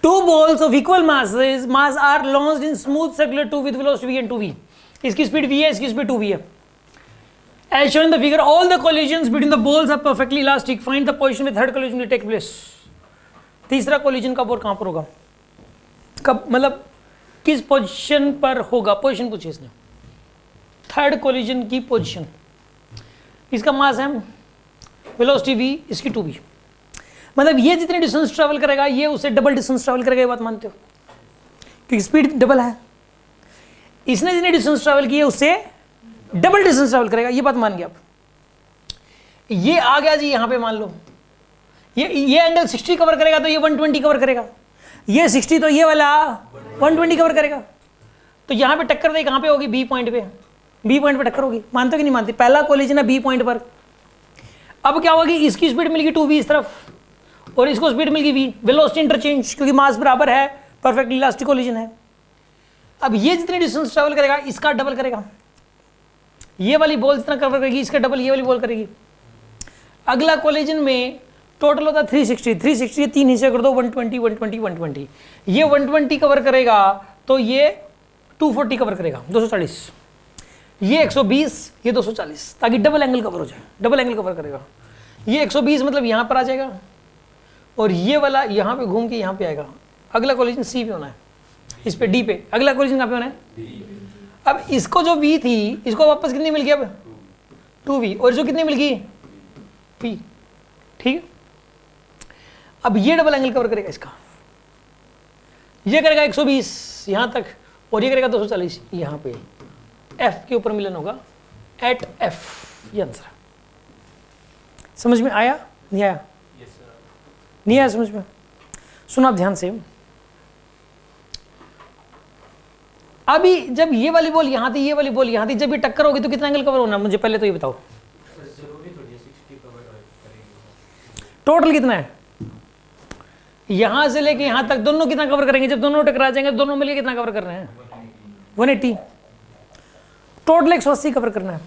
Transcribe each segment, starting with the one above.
Two balls of equal mass are launched in smooth circular tube with velocity v and 2v. इसकी speed v है, इसकी speed 2v है. As shown in the figure, all the collisions between the balls are perfectly elastic. Find the position where third collision will take place. तीसरा collision कब और कहाँ पर होगा? कब मतलब किस पोजीशन पर होगा? पोजीशन पूछी इसने. थर्ड collision की पोजीशन. इसका मास है वेलोसिटी v, इसकी 2v. मतलब ये जितने डिस्टेंस ट्रैवल करेगा ये उससे डबल डिस्टेंस ट्रैवल करेगा, ये बात मानते हो? क्योंकि स्पीड डबल है. इसने जितने डिस्टेंस ट्रैवल किए उससे डबल डिस्टेंस ट्रैवल करेगा, ये बात मान गए आप. ये आ गया जी यहां पे, मान लो ये एंगल 60 कवर करेगा तो ये 120 कवर करेगा. ये 60 तो ये वाला 120 कवर करेगा. तो यहां पे टक्कर कहां पे होगी? बी पॉइंट पे. बी पॉइंट पे टक्कर होगी. मानते हो कि नहीं मानते? पहला कोलिजन है बी पॉइंट पर. अब क्या होगी? इसकी स्पीड मिलेगी 2v इस तरफ और इसको स्पीड मिल गई v. वेलोसिटी इंटरचेंज, क्योंकि मास बराबर है, परफेक्टली इलास्टिक कोलिजन है. अब ये जितने डिस्टेंस ट्रैवल करेगा इसका डबल करेगा. ये वाली बॉल जितना कवर करेगी इसका डबल ये वाली बॉल करेगी. अगला कोलिजन में टोटल होता है 360. 360 तीन हिस्से कर दो, 120 120 120. ये 120 कवर करेगा तो ये 240 कवर करेगा, 240. ये 120, ये 240, ताकि डबल एंगल कवर हो जाए. डबल एंगल कवर करेगा. ये 120 मतलब यहां पर आ जाएगा और ये वाला यहाँ पे घूम के यहाँ पे आएगा. अगला कोलिजन सी पे होना है, इस पे डी पे. अगला कोलिजन कहाँ पे होना है? अब इसको जो v थी इसको वापस कितनी मिल गई? अब 2v. और इसको कितनी मिल गई? p. ठीक है. अब ये डबल एंगल कवर करेगा इसका. ये करेगा 120 यहाँ तक और ये करेगा 240 यहाँ पे. f के ऊपर मिलन होगा एट f. ये आंसर. समझ में आया? नहीं आया? नहीं आया समझ में? सुना ध्यान से. अभी जब ये वाली बॉल यहां थी, ये वाली बॉल यहां थी, जब ये टक्कर होगी तो कितना एंगल कवर होना? मुझे पहले तो ये बताओ. टोटल कितना है? यहां से लेके यहां तक दोनों कितना कवर करेंगे? जब दोनों टकरा जाएंगे दोनों मिलके कितना कवर कर रहे हैं? 180. टोटल 180 कवर करना है.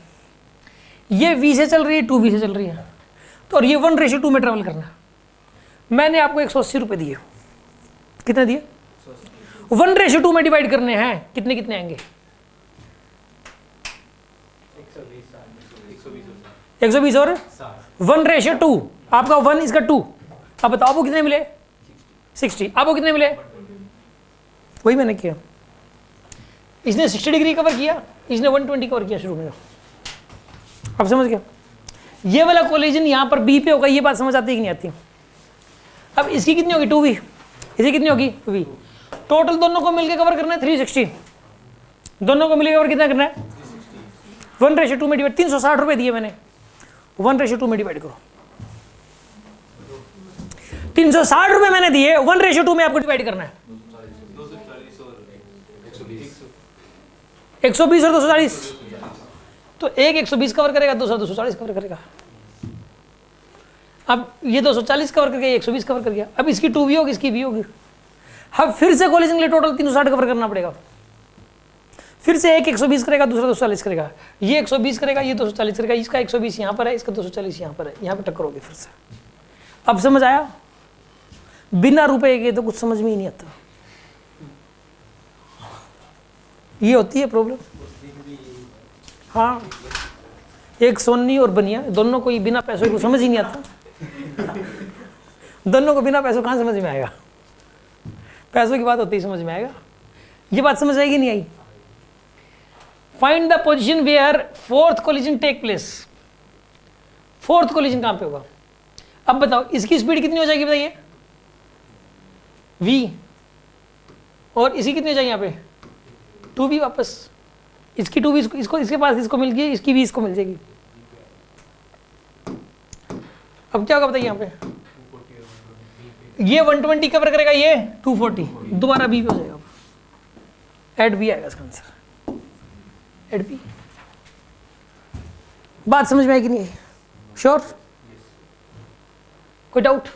ये v से चल रही है, 2v से चल रही है, तो और ये 1:2 में ट्रेवल करना है. मैंने आपको 180 रुपए दिए. कितने दिए? 1:2 में डिवाइड करने हैं. कितने कितने आएंगे? 120 और 1:2. आपका 1 इसका 2. अब बताओ आपको कितने मिले? 60. आपको कितने मिले? वही मैंने किया. इसने 60 डिग्री कवर किया, इसने 120 कवर किया शुरू में. अब समझ गया? ये वाला कोलिजन यहां पर बी पे होगा. ये बात समझ आती है कि नहीं आती? अब इसकी कितनी होगी? 2v. इसकी कितनी होगी? v. टोटल दोनों को मिलकर कवर करना है 360. दोनों को मिलकर कवर कितना करना है? 1:2 में डिवाइड. 360 रुपए दिए मैंने, 1:2 में डिवाइड करो. 360 रुपए मैंने दिए, 1:2 में आपको डिवाइड करना है. 120 और 240. तो एक 120 कवर करेगा, दूसरा 240 कवर करेगा. अब ये 240 कवर कर गया, 120 कवर कर गया. अब इसकी 2v होगी, इसकी v होगी. अब फिर से कोलिजन के लिए टोटल 360 कवर करना पड़ेगा. फिर से एक 120 करेगा, दूसरा 240 करेगा. ये 120 करेगा, ये 240 करेगा. इसका 120 यहाँ पर है, इसका 240 यहाँ पर है. यहाँ पे टक्कर होगी फिर से. अब समझ आया? बिना रुपए के तो कुछ समझ में ही नहीं आता. ये होती है प्रॉब्लम. हाँ, एक सोनी और बनिया दोनों को बिना पैसों को समझ ही नहीं आता. दोनों को बिना पैसों कहाँ समझ में आएगा? पैसों की बात होती ही समझ में आएगा. ये बात समझ आएगी नहीं आई? Find the position where fourth collision take place. Fourth collision कहाँ पे होगा? अब बताओ इसकी स्पीड कितनी हो जाएगी बताइए? v. और इसी कितनी हो जाएगी यहाँ पे? 2v. वापस इसकी 2v इसको इसके पास इसको मिल गई, इसकी v इसको मिल जाएगी. अब क्या होगा बताइए? यहाँ पे ये 120 कवर करेगा, ये 240. दोबारा b पे हो जाएगा. एड b आएगा इसका आंसर. Add b. बात समझ में आएगी नहीं? श्योर? कोई डाउट?